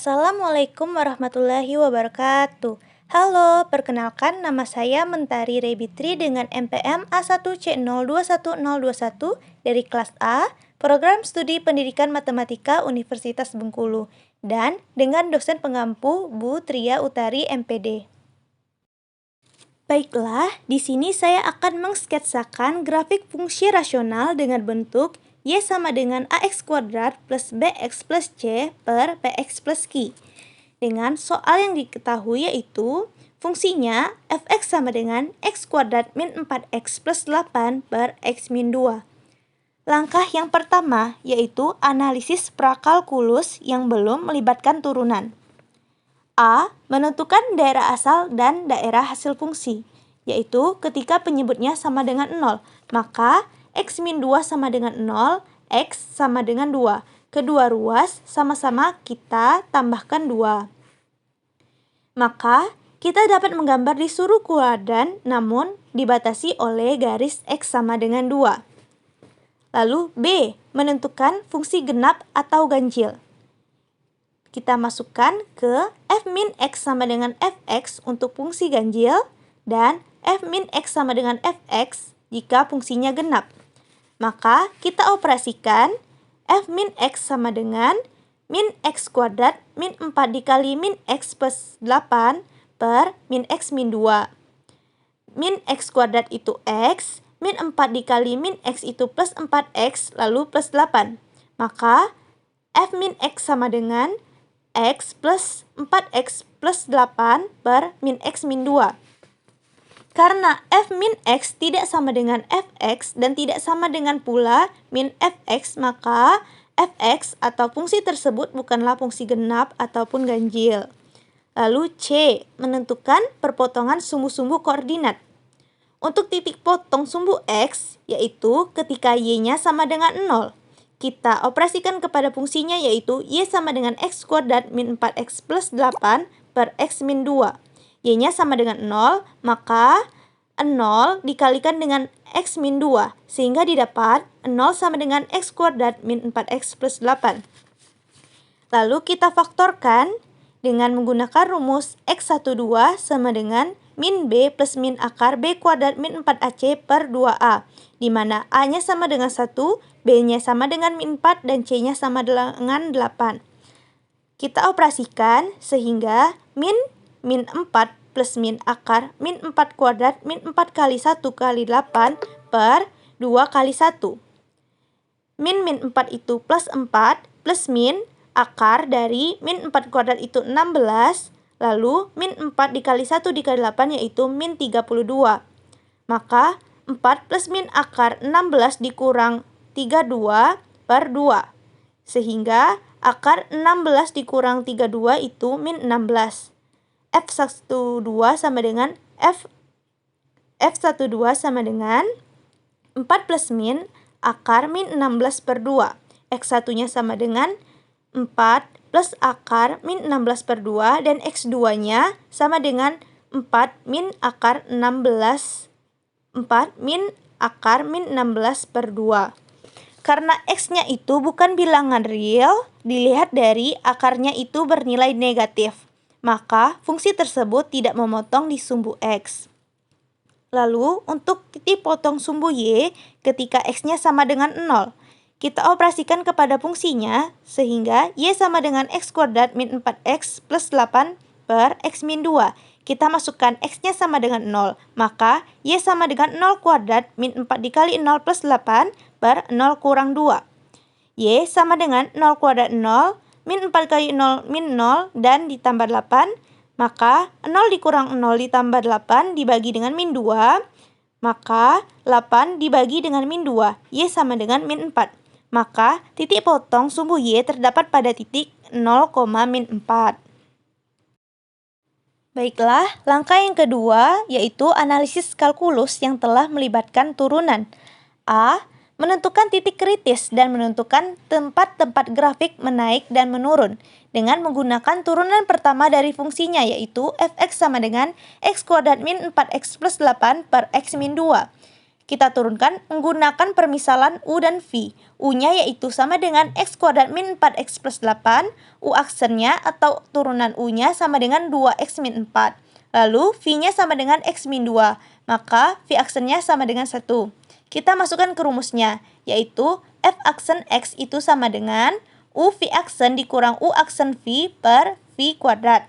Assalamualaikum warahmatullahi wabarakatuh. Halo, perkenalkan nama saya Mentari Rebitri dengan NPM A1C021021 dari kelas A, Program Studi Pendidikan Matematika Universitas Bengkulu, dan dengan dosen pengampu Bu Tria Utari MPD. Baiklah, di sini saya akan mengsketsakan grafik fungsi rasional dengan bentuk Y sama dengan AX kuadrat plus BX plus C per PX plus Q. Dengan soal yang diketahui yaitu fungsinya fx sama dengan x kuadrat min 4x plus 8 per x min 2. Langkah yang pertama yaitu analisis prakalkulus yang belum melibatkan turunan. A. Menentukan daerah asal dan daerah hasil fungsi, yaitu ketika penyebutnya sama dengan 0, maka x min 2 sama dengan 0, x sama dengan 2. Kedua ruas sama-sama kita tambahkan 2. Maka kita dapat menggambar di suruh kuadran namun dibatasi oleh garis x sama dengan 2. Lalu B. Menentukan fungsi genap atau ganjil. Kita masukkan ke f min x sama dengan fx untuk fungsi ganjil dan f min x sama dengan fx jika fungsinya genap. Maka kita operasikan f min x sama dengan min x kuadrat min 4 dikali min x plus 8 per min x min 2. Min x kuadrat itu x, min 4 dikali min x itu plus 4x lalu plus 8. Maka f min x sama dengan x plus 4x plus 8 per min x min 2. Karena f min x tidak sama dengan fx dan tidak sama dengan pula min fx, maka fx atau fungsi tersebut bukanlah fungsi genap ataupun ganjil. Lalu C. Menentukan perpotongan sumbu-sumbu koordinat. Untuk titik potong sumbu x, yaitu ketika y-nya sama dengan 0. Kita operasikan kepada fungsinya yaitu y sama dengan x kuadrat min 4x plus 8 per x min 2. Y-nya sama dengan 0, maka 0 dikalikan dengan x min 2, sehingga didapat 0 sama dengan x kuadrat min 4x plus 8. Lalu kita faktorkan dengan menggunakan rumus x12 sama dengan min b plus min akar b kuadrat min 4ac per 2a, di mana a-nya sama dengan 1, b-nya sama dengan min 4, dan c-nya sama dengan 8. Kita operasikan sehingga min 4 plus min akar min 4 kuadrat min 4 kali 1 kali 8 per 2 kali 1. Min 4 itu plus 4 plus min akar dari min 4 kuadrat itu 16, lalu min 4 dikali 1 dikali 8 yaitu min 32. Maka 4 plus min akar 16 dikurang 32 per 2. Sehingga akar 16 dikurang 32 itu min 16. F12 sama dengan F12 sama dengan 4 plus min akar min 16 per 2. X1-nya sama dengan 4 plus akar min 16 per 2 dan X2-nya sama dengan 4 min akar 16 per 2. Karena X-nya itu bukan bilangan real, dilihat dari akarnya itu bernilai negatif, maka fungsi tersebut tidak memotong di sumbu X. Lalu untuk titik potong sumbu Y ketika X-nya sama dengan 0. Kita operasikan kepada fungsinya sehingga Y sama dengan x kuadrat min 4x plus 8 per x min 2. Kita masukkan X-nya sama dengan 0, maka Y sama dengan 0 kuadrat min 4 dikali 0 plus 8 per 0 kurang 2. Y sama dengan 0 kuadrat 0, min 4 kali 0 min 0 dan ditambah 8, maka 0 dikurang 0 ditambah 8 dibagi dengan min 2, maka 8 dibagi dengan min 2, Y sama dengan min 4. Maka titik potong sumbu Y terdapat pada titik 0, min 4. Baiklah, langkah yang kedua yaitu analisis kalkulus yang telah melibatkan turunan. A. Menentukan titik kritis dan menentukan tempat-tempat grafik menaik dan menurun dengan menggunakan turunan pertama dari fungsinya yaitu fx sama dengan x kuadrat min 4x plus 8 per x min 2. Kita turunkan menggunakan permisalan U dan V. U-nya yaitu sama dengan X kuadrat min 4X plus 8. U aksennya atau turunan U-nya sama dengan 2X min 4. Lalu V-nya sama dengan X min 2. Maka V aksennya sama dengan 1. Kita masukkan ke rumusnya, yaitu F aksen X itu sama dengan U V aksen dikurang U aksen V per V kuadrat.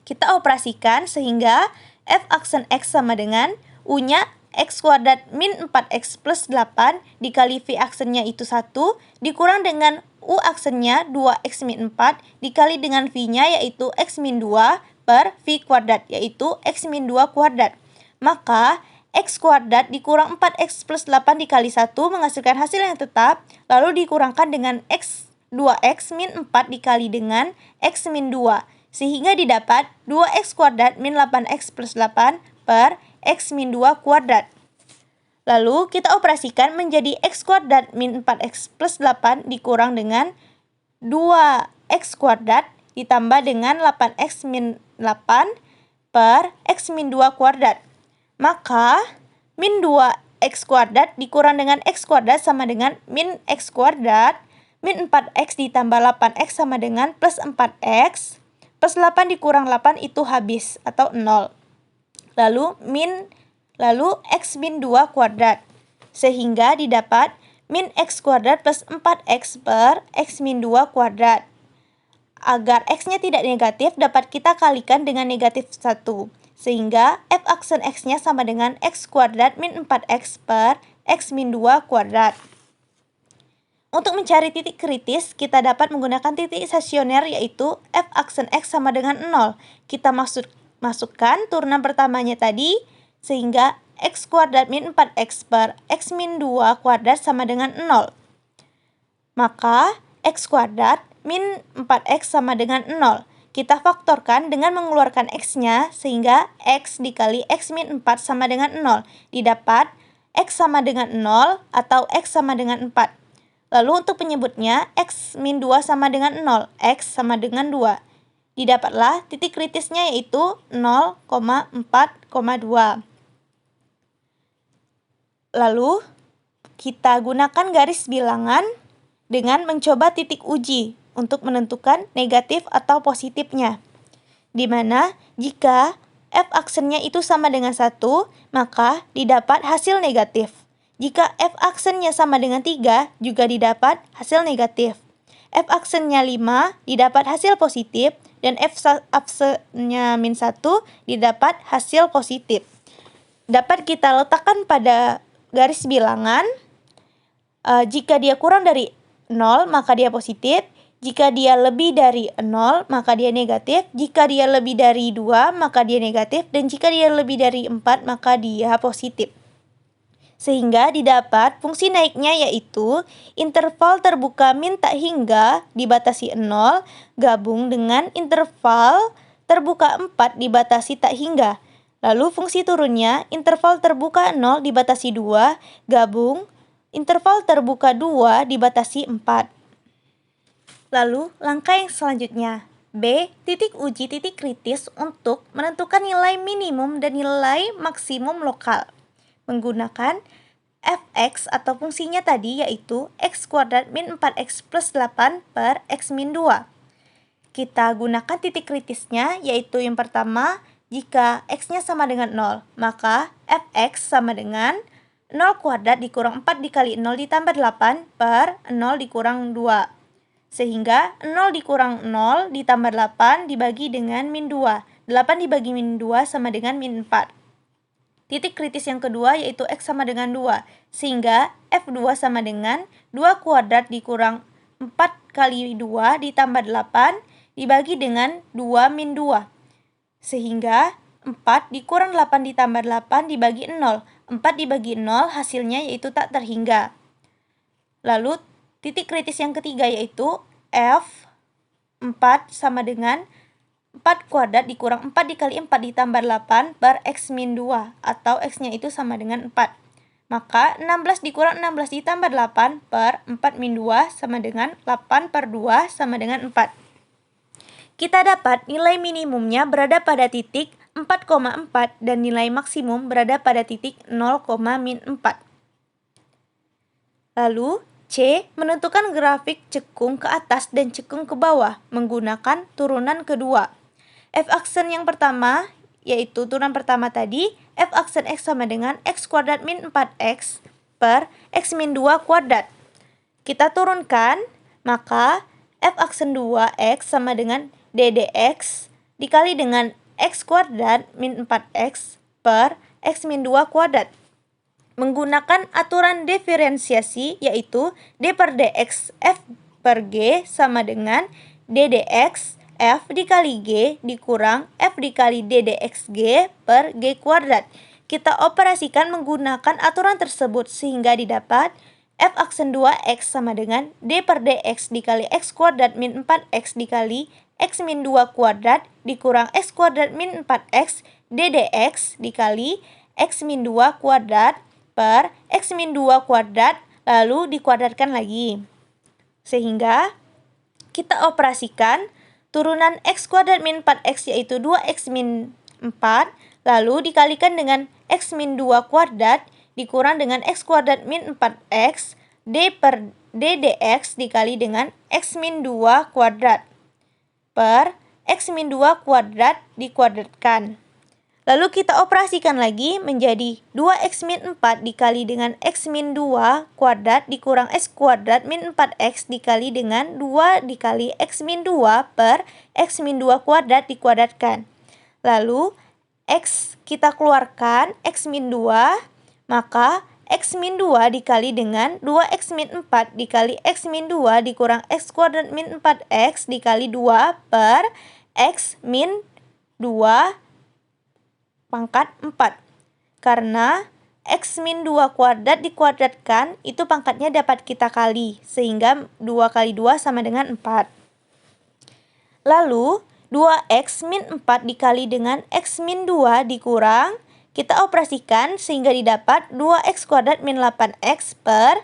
Kita operasikan sehingga F aksen X sama dengan U-nya X kuadrat min 4X plus 8 dikali V aksennya itu 1 dikurang dengan U aksennya 2X min 4 dikali dengan V-nya yaitu X min 2 per V kuadrat yaitu X min 2 kuadrat. Maka X kuadrat dikurang 4X plus 8 dikali 1 menghasilkan hasil yang tetap, lalu dikurangkan dengan X 2X min 4 dikali dengan X min 2. Sehingga didapat 2X kuadrat min 8X plus 8 per X min 2 kuadrat. Lalu kita operasikan menjadi X kuadrat min 4X plus 8 dikurang dengan 2X kuadrat ditambah dengan 8X min 8 per X min 2 kuadrat. Maka min 2X kuadrat dikurang dengan X kuadrat sama dengan min X kuadrat. Min 4X ditambah 8X sama dengan plus 4X. Plus 8 dikurang 8 itu habis atau 0. Lalu X min 2 kuadrat. Sehingga didapat min X kuadrat plus 4X per X min 2 kuadrat. Agar X-nya tidak negatif dapat kita kalikan dengan negatif 1. Sehingga F aksen X-nya sama dengan X kuadrat min 4X per X min 2 kuadrat. Untuk mencari titik kritis, kita dapat menggunakan titik stasioner yaitu F aksen X sama dengan 0. Kita masukkan turunan pertamanya tadi, sehingga X kuadrat min 4X per X min 2 kuadrat sama dengan 0. Maka X kuadrat min 4X sama dengan 0. Kita faktorkan dengan mengeluarkan X-nya, sehingga X dikali X min 4 sama dengan 0. Didapat X sama dengan 0 atau X sama dengan 4. Lalu untuk penyebutnya, X min 2 sama dengan 0, X sama dengan 2. Didapatlah titik kritisnya yaitu 0,4,2. Lalu, kita gunakan garis bilangan dengan mencoba titik uji untuk menentukan negatif atau positifnya. Di mana jika F aksennya itu sama dengan 1, maka didapat hasil negatif. Jika F aksennya sama dengan 3, juga didapat hasil negatif. F aksennya 5, didapat hasil positif, dan F aksennya min 1, didapat hasil positif. Dapat kita letakkan pada garis bilangan. Jika dia kurang dari 0, maka dia positif. Jika dia lebih dari 0, maka dia negatif. Jika dia lebih dari 2, maka dia negatif. Dan jika dia lebih dari 4, maka dia positif. Sehingga didapat fungsi naiknya yaitu interval terbuka min tak hingga dibatasi 0 gabung dengan interval terbuka 4 dibatasi tak hingga. Lalu fungsi turunnya interval terbuka 0 dibatasi 2 gabung interval terbuka 2 dibatasi 4. Lalu langkah yang selanjutnya, B. Titik uji titik kritis untuk menentukan nilai minimum dan nilai maksimum lokal. Menggunakan Fx atau fungsinya tadi yaitu X kuadrat min 4X plus 8 per X min 2. Kita gunakan titik kritisnya yaitu yang pertama, jika X-nya sama dengan 0, maka Fx sama dengan 0 kuadrat dikurang 4 dikali 0 ditambah 8 per 0 dikurang 2. Sehingga 0 dikurang 0 ditambah 8 dibagi dengan min 2. 8 dibagi min 2 sama dengan min 4. Titik kritis yang kedua yaitu X sama dengan 2. Sehingga F2 sama dengan 2 kuadrat dikurang 4 kali 2 ditambah 8 dibagi dengan 2 min 2. Sehingga 4 dikurang 8 ditambah 8 dibagi 0. 4 dibagi 0 hasilnya yaitu tak terhingga. Lalu titik kritis yang ketiga yaitu F4 sama dengan 4 kuadrat dikurang 4 dikali 4 ditambah 8 per X min 2 atau X-nya itu sama dengan 4. Maka 16 dikurang 16 ditambah 8 per 4 min 2 sama dengan 8 per 2 sama dengan 4. Kita dapat nilai minimumnya berada pada titik 4,4 dan nilai maksimum berada pada titik 0,-4. Lalu, C. Menentukan grafik cekung ke atas dan cekung ke bawah menggunakan turunan kedua. F-aksen yang pertama, yaitu turunan pertama tadi, F-aksen X sama dengan X kuadrat min 4X per X min 2 kuadrat. Kita turunkan, maka F-aksen 2X sama dengan DDX dikali dengan X kuadrat min 4X per X min 2 kuadrat. Menggunakan aturan diferensiasi, yaitu D per DX F per G sama dengan DDX F dikali G dikurang F dikali DDXG per G kuadrat. Kita operasikan menggunakan aturan tersebut sehingga didapat F aksen 2X sama dengan D per DX dikali X kuadrat min 4X dikali X min 2 kuadrat dikurang X kuadrat min 4X DDX dikali X min 2 kuadrat per X min 2 kuadrat lalu dikuadratkan lagi. Sehingga kita operasikan turunan X kuadrat min 4X yaitu 2X min 4 lalu dikalikan dengan X min 2 kuadrat dikurang dengan X kuadrat min 4X D per DDX dikali dengan X min 2 kuadrat per X min 2 kuadrat dikuadratkan. Lalu kita operasikan lagi menjadi 2X min 4 dikali dengan X min 2 kuadrat dikurang X kuadrat min 4X dikali dengan 2 dikali X min 2 per X min 2 kuadrat dikuadratkan. Lalu X kita keluarkan X min 2, maka X min 2 dikali dengan 2X min 4 dikali X min 2 dikurang X kuadrat min 4X dikali 2 per X min 2 pangkat 4. Karena X min 2 kuadrat dikuadratkan, itu pangkatnya dapat kita kali. Sehingga 2 kali 2 sama dengan 4. Lalu, 2X min 4 dikali dengan X min 2 dikurang, kita operasikan sehingga didapat 2X kuadrat min 8X per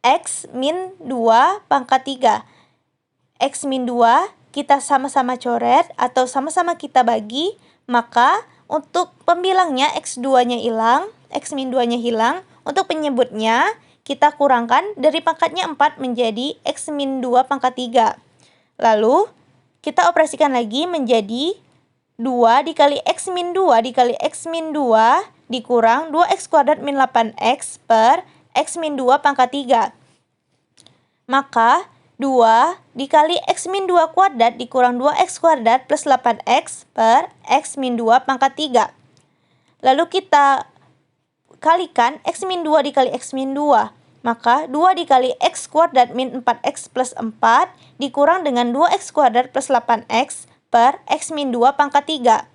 X min 2 pangkat 3. X min 2 kita sama-sama coret atau sama-sama kita bagi, maka untuk pembilangnya X2-nya hilang, X min 2-nya hilang. Untuk penyebutnya, kita kurangkan dari pangkatnya 4 menjadi X min 2 pangkat 3. Lalu, kita operasikan lagi menjadi 2 dikali X min 2 dikali X min 2 dikurang 2X kuadrat min 8X per X min 2 pangkat 3. Maka, 2 dikali X min 2 kuadrat dikurang 2X kuadrat plus 8X per X min 2 pangkat 3. Lalu kita kalikan X min 2 dikali X min 2. Maka 2 dikali X kuadrat min 4X plus 4 dikurang dengan 2X kuadrat plus 8X per X min 2 pangkat 3.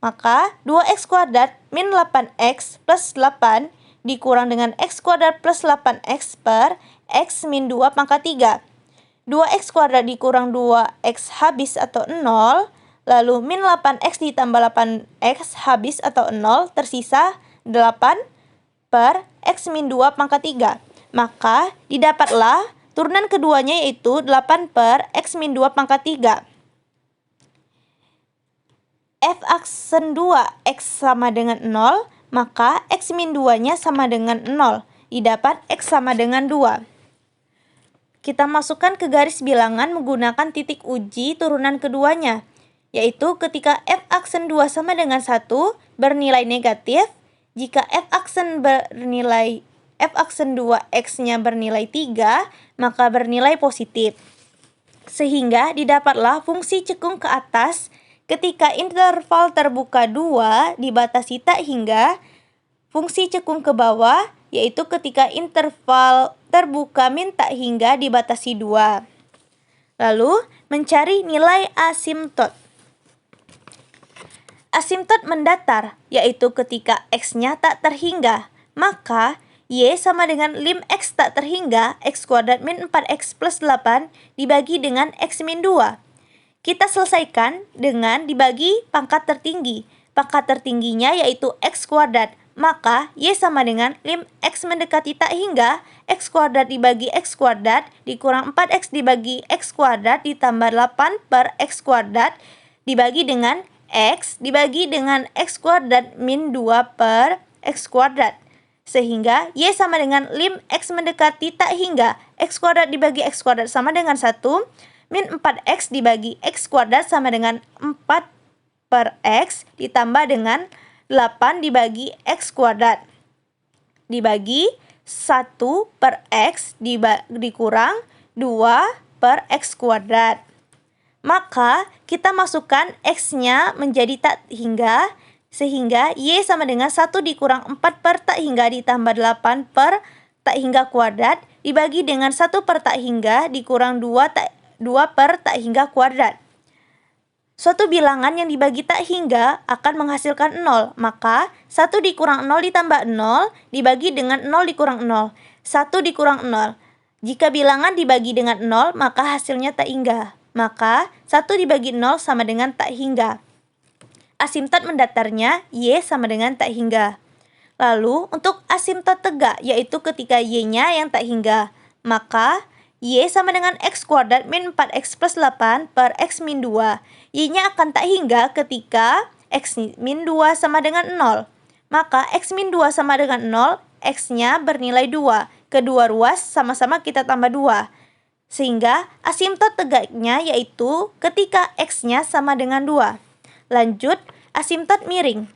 Maka 2X kuadrat min 8X plus 8 dikurang dengan X kuadrat plus 8X per X min 2 pangkat 3. 2X kuadrat dikurang 2X habis atau 0, lalu min 8X ditambah 8X habis atau 0, tersisa 8 per X min 2 pangkat 3. Maka didapatlah turunan keduanya yaitu 8 per X min 2 pangkat 3. F aksen 2 X sama dengan 0, maka X min 2-nya sama dengan 0. Didapat X sama dengan 2. Kita masukkan ke garis bilangan menggunakan titik uji turunan keduanya, yaitu ketika F aksen 2 sama dengan 1 bernilai negatif, jika F aksen 2X-nya bernilai 3, maka bernilai positif. Sehingga didapatlah fungsi cekung ke atas ketika interval terbuka 2 dibatasi tak hingga, fungsi cekung ke bawah yaitu ketika interval terbuka min tak hingga dibatasi 2. Lalu, mencari nilai asimtot. Asimtot mendatar, yaitu ketika X-nya tak terhingga. Maka, Y sama dengan lim X tak terhingga, X kuadrat min 4X plus 8 dibagi dengan X min 2. Kita selesaikan dengan dibagi pangkat tertinggi. Pangkat tertingginya yaitu X kuadrat. Maka, Y sama dengan lim X mendekati tak hingga, X kuadrat dibagi X kuadrat, dikurang 4X dibagi X kuadrat, ditambah 8 per X kuadrat, dibagi dengan X dibagi dengan X kuadrat min 2 per X kuadrat. Sehingga Y sama dengan lim X mendekati tak hingga X kuadrat dibagi X kuadrat sama dengan 1, min 4X dibagi X kuadrat sama dengan 4 per X ditambah dengan 8 dibagi X kuadrat. Dibagi 1 per X dikurang 2 per X kuadrat. Maka kita masukkan X-nya menjadi tak hingga, sehingga Y sama dengan 1 dikurang 4 per tak hingga ditambah 8 per tak hingga kuadrat dibagi dengan 1 per tak hingga dikurang 2 per tak hingga kuadrat. Suatu bilangan yang dibagi tak hingga akan menghasilkan 0, maka 1 dikurang 0 ditambah 0 dibagi dengan 0 dikurang 0, 1 dikurang 0. Jika bilangan dibagi dengan 0, maka hasilnya tak hingga. Maka 1 dibagi 0 sama dengan tak hingga. Asimtot mendatarnya Y sama dengan tak hingga. Lalu untuk asimtot tegak, yaitu ketika Y-nya yang tak hingga, maka Y sama dengan X kuadrat min 4X plus 8 per X min 2. Y-nya akan tak hingga ketika X min 2 sama dengan 0. Maka X min 2 sama dengan 0, X-nya bernilai 2. Kedua ruas sama-sama kita tambah 2. Sehingga asimtot tegaknya yaitu ketika X-nya sama dengan 2. Lanjut, asimtot miring,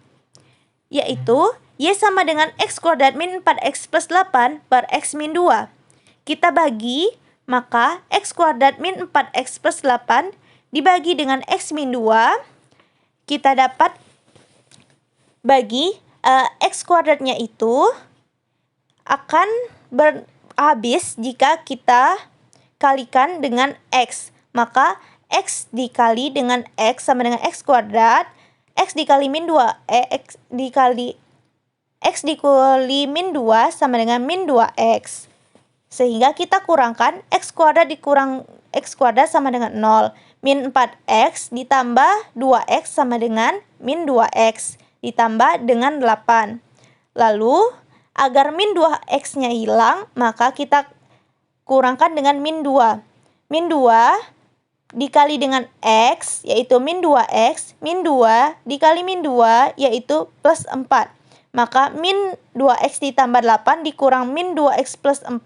yaitu Y sama dengan X kuadrat min 4X plus 8 per X min 2. Kita bagi, maka X kuadrat min 4X plus 8 dibagi dengan X min 2. Kita dapat bagi X kuadratnya itu akan habis jika kita kalikan dengan X. Maka X dikali dengan X sama dengan X kuadrat. X dikali min 2, X dikali min 2 sama dengan min 2X. Sehingga kita kurangkan X kuadrat dikurang X kuadrat sama dengan 0. Min 4X ditambah 2X sama dengan min 2X. Ditambah dengan 8. Lalu, agar min 2X-nya hilang, maka kita kurangkan dengan min 2. Min 2 dikali dengan X, yaitu min 2X. Min 2 dikali min 2, yaitu plus 4. Maka min 2X ditambah 8 dikurang min 2X plus 4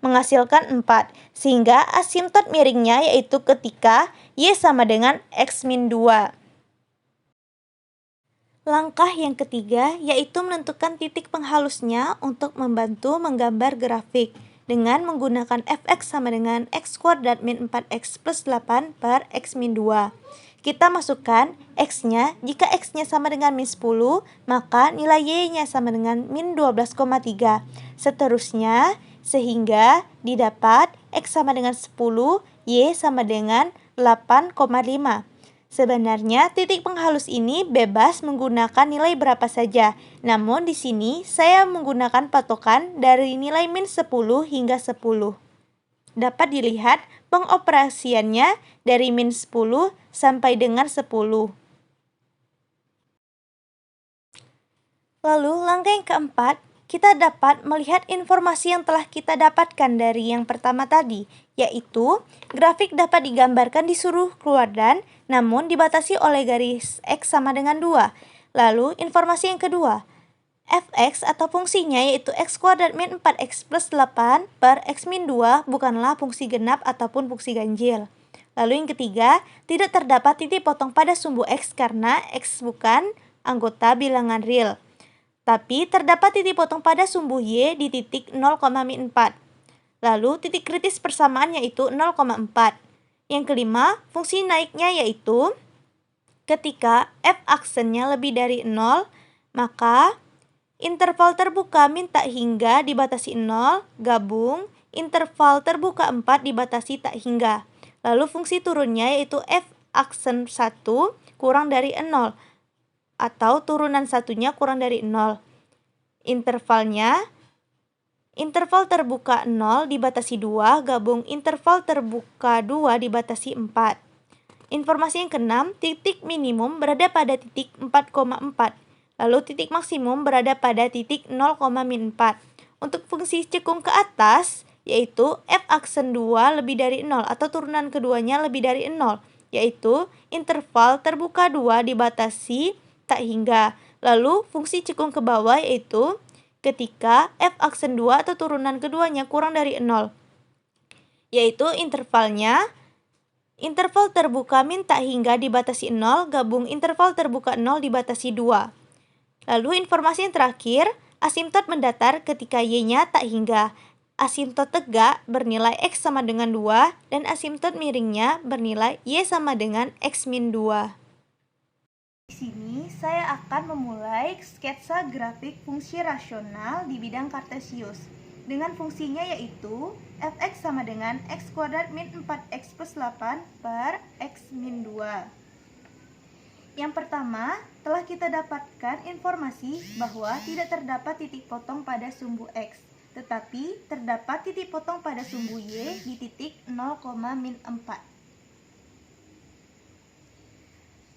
menghasilkan 4. Sehingga asimtot miringnya yaitu ketika Y sama dengan X min 2. Langkah yang ketiga yaitu menentukan titik penghalusnya untuk membantu menggambar grafik dengan menggunakan fx sama dengan x kuadrat min 4x plus 8 per x min 2. Kita masukkan x-nya, jika x-nya sama dengan min 10, maka nilai y-nya sama dengan min 12,3. Seterusnya, sehingga didapat x sama dengan 10, y sama dengan 8,5. Sebenarnya titik penghalus ini bebas menggunakan nilai berapa saja. Namun di sini saya menggunakan patokan dari nilai min 10 hingga 10. Dapat dilihat pengoperasiannya dari min 10 sampai dengan 10. Lalu langkah yang keempat, kita dapat melihat informasi yang telah kita dapatkan dari yang pertama tadi, yaitu grafik dapat digambarkan di seluruh kuadran namun dibatasi oleh garis X sama dengan 2. Lalu informasi yang kedua, fx atau fungsinya yaitu x kuadrat min 4x plus 8 per x min 2 bukanlah fungsi genap ataupun fungsi ganjil. Lalu yang ketiga, tidak terdapat titik potong pada sumbu x karena x bukan anggota bilangan real. Tapi terdapat titik potong pada sumbu y di titik 0,4. Lalu titik kritis persamaan yaitu 0,4. Yang kelima, fungsi naiknya yaitu ketika f aksennya lebih dari 0, maka interval terbuka min tak hingga dibatasi 0, gabung, interval terbuka 4 dibatasi tak hingga. Lalu fungsi turunnya yaitu f aksen 1 kurang dari 0, atau turunan satunya kurang dari 0. Intervalnya, interval terbuka 0 dibatasi 2, gabung interval terbuka 2 dibatasi 4. Informasi yang keenam, titik minimum berada pada titik 4,4. Lalu titik maksimum berada pada titik 0,4. Untuk fungsi cekung ke atas, yaitu f aksen 2 lebih dari 0 atau turunan keduanya lebih dari 0. yaitu interval terbuka 2 dibatasi tak hingga. Lalu fungsi cekung ke bawah yaitu ketika f aksen 2 atau turunan keduanya kurang dari 0, yaitu intervalnya interval terbuka min tak hingga dibatasi 0 gabung interval terbuka 0 dibatasi 2. Lalu informasi yang terakhir, asimtot mendatar ketika y-nya tak hingga. Asimtot tegak bernilai x sama dengan 2 dan asimtot miringnya bernilai y sama dengan x min 2. Di sini saya akan memulai sketsa grafik fungsi rasional di bidang kartesius dengan fungsinya yaitu fx sama dengan x kuadrat min 4x plus 8 per x min 2. Yang pertama, telah kita dapatkan informasi bahwa tidak terdapat titik potong pada sumbu x, tetapi terdapat titik potong pada sumbu y di titik 0, min 4.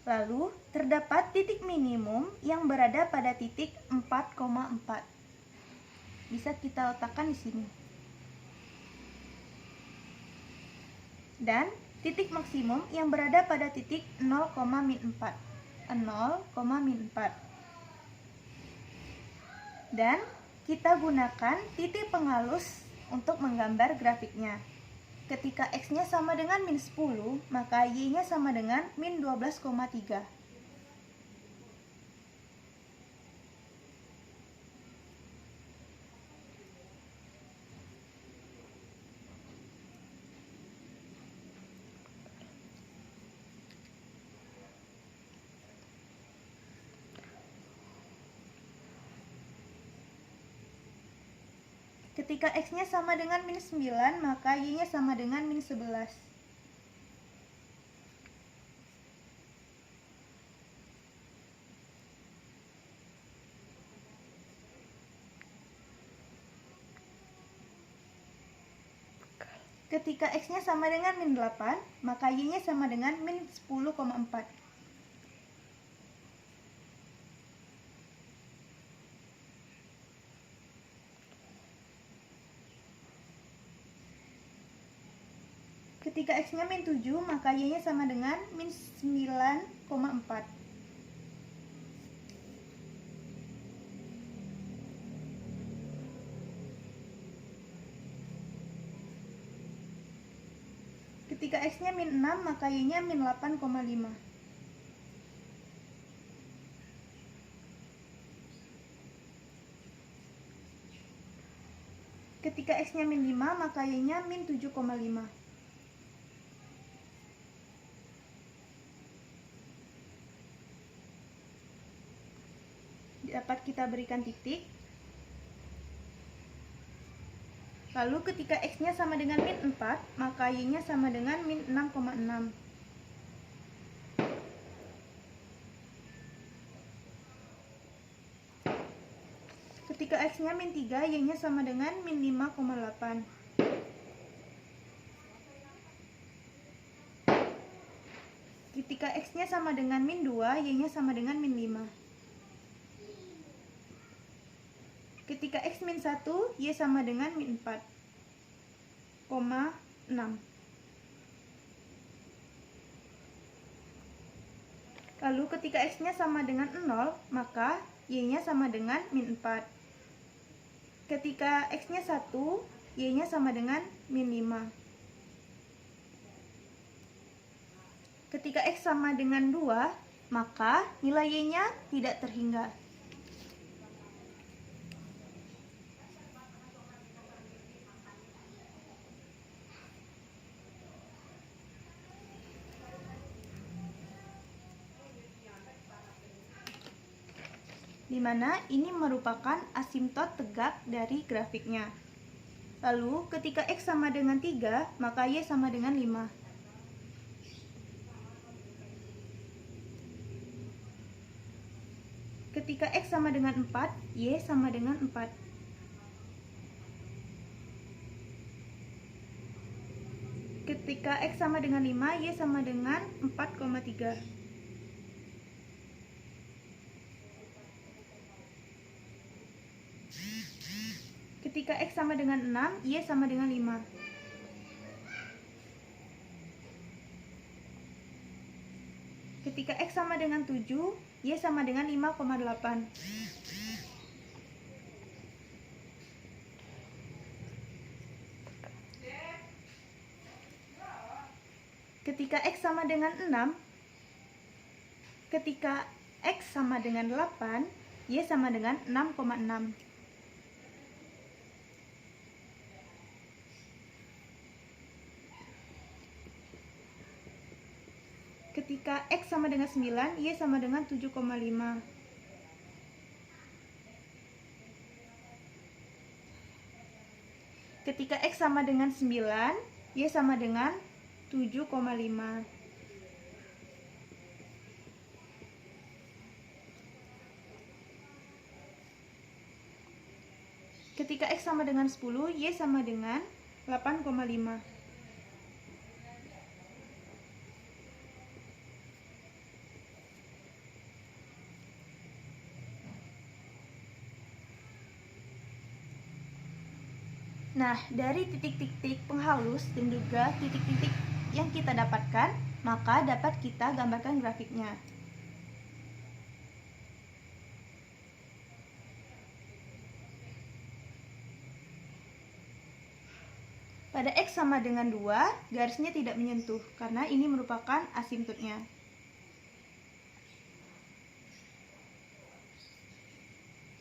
Lalu, terdapat titik minimum yang berada pada titik 4,4. Bisa kita letakkan di sini. Dan titik maksimum yang berada pada titik 0, min 4. 0, min 4. Dan kita gunakan titik pengalus untuk menggambar grafiknya. Ketika x-nya sama dengan min 10, maka y-nya sama dengan min 12,3. Ketika x-nya sama dengan min 9, maka y-nya sama dengan min 11. Ketika x-nya sama dengan min 8, maka y-nya sama dengan min 10,4. Ketika x-nya min 7, maka y-nya sama dengan min 9,4. Ketika x-nya min 6, maka y-nya min 8,5. Ketika x-nya min 5, maka y-nya min 7,5. Dapat kita berikan titik. Lalu ketika x-nya sama dengan min 4, maka y-nya sama dengan min 6,6. Ketika x-nya min 3, y-nya sama dengan min 5,8. Ketika x-nya sama dengan min 2, y-nya sama dengan min 5. Ketika x min 1, y sama dengan min 4,6. Lalu ketika x-nya sama dengan 0, maka y-nya sama dengan min 4. Ketika x-nya 1, y-nya sama dengan min 5. Ketika x sama dengan 2, maka nilai y-nya tidak terhingga. Di mana ini merupakan asimtot tegak dari grafiknya. Lalu ketika x sama dengan 3, maka y sama dengan 5. Ketika x sama dengan 4, y sama dengan 4. Ketika x sama dengan 5, y sama dengan 4,3. Ketika x sama dengan 6, y sama dengan 5. Ketika X sama dengan 7, Y sama dengan 5,8. Ketika X sama dengan 6, ketika X sama dengan 8, Y sama dengan 6,6. Ketika X sama dengan 9, Y sama dengan 7,5. Ketika X sama dengan 9, Y sama dengan 7,5. Ketika X sama dengan 10, Y sama dengan 8,5. Nah, dari titik-titik penghalus dan juga titik-titik yang kita dapatkan, maka dapat kita gambarkan grafiknya. Pada X sama dengan 2, garisnya tidak menyentuh, karena ini merupakan asimptotnya.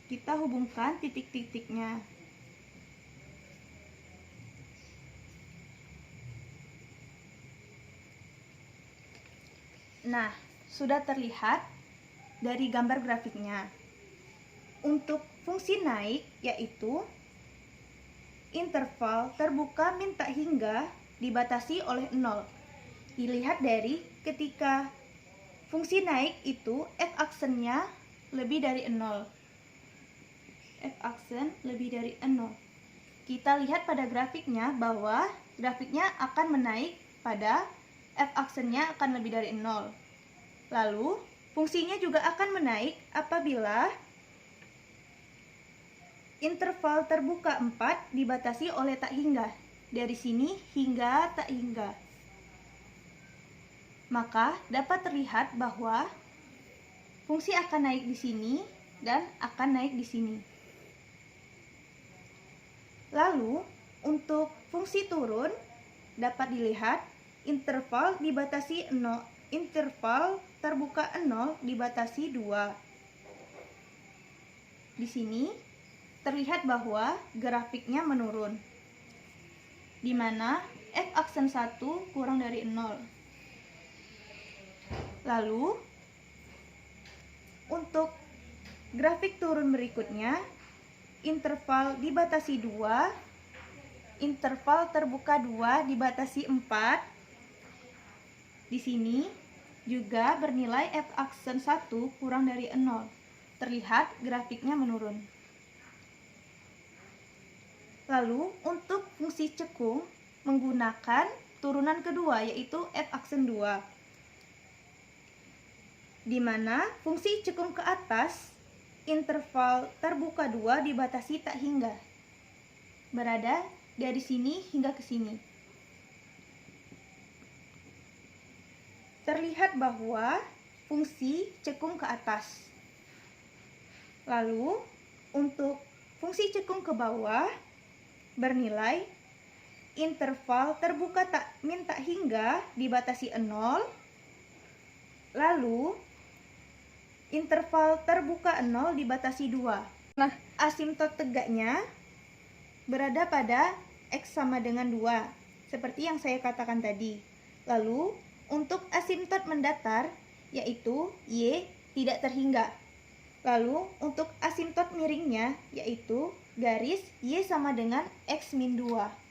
Kita hubungkan titik-titiknya. Nah, sudah terlihat dari gambar grafiknya. Untuk fungsi naik, yaitu interval terbuka min tak hingga dibatasi oleh 0. Dilihat dari ketika fungsi naik itu f-aksennya lebih dari 0. F-aksen lebih dari 0. Kita lihat pada grafiknya bahwa grafiknya akan menaik pada f-aksennya akan lebih dari 0. Lalu, fungsinya juga akan menaik apabila interval terbuka 4 dibatasi oleh tak hingga. Dari sini hingga tak hingga. Maka dapat terlihat bahwa fungsi akan naik di sini dan akan naik di sini. Lalu, untuk fungsi turun dapat dilihat interval dibatasi 0, interval terbuka 0 dibatasi 2. Di sini terlihat bahwa grafiknya menurun, di mana f-aksen 1 kurang dari 0. Lalu, untuk grafik turun berikutnya, interval dibatasi 2, interval terbuka 2 dibatasi 4. Di sini juga bernilai f-aksen 1 kurang dari 0. Terlihat grafiknya menurun. Lalu, untuk fungsi cekung menggunakan turunan kedua, yaitu f-aksen 2. Di mana fungsi cekung ke atas, interval terbuka 2 dibatasi tak hingga. Berada dari sini hingga ke sini. Terlihat bahwa fungsi cekung ke atas. Lalu, untuk fungsi cekung ke bawah bernilai interval terbuka min tak hingga dibatasi 0. Lalu, interval terbuka 0 dibatasi 2. Nah, asimptot tegaknya berada pada X sama dengan 2, seperti yang saya katakan tadi. Lalu, untuk asimptot mendatar, yaitu Y tidak terhingga. Lalu, untuk asimptot miringnya, yaitu garis Y sama dengan X min 2.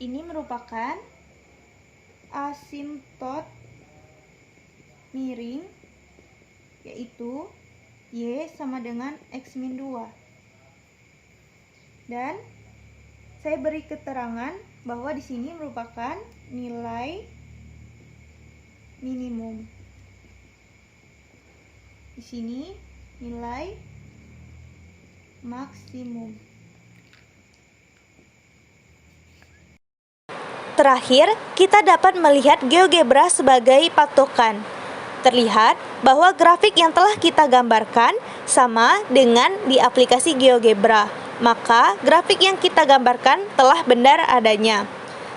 Ini merupakan asimptot miring, yaitu Y sama dengan X min 2. Dan saya beri keterangan bahwa di sini merupakan nilai minimum. Di sini nilai maksimum. Terakhir, kita dapat melihat GeoGebra sebagai patokan. Terlihat bahwa grafik yang telah kita gambarkan sama dengan di aplikasi GeoGebra. Maka, grafik yang kita gambarkan telah benar adanya.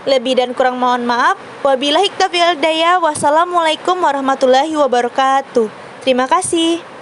Lebih dan kurang mohon maaf. Wabillahi taufiq wal hidayah. Wassalamualaikum warahmatullahi wabarakatuh. Terima kasih.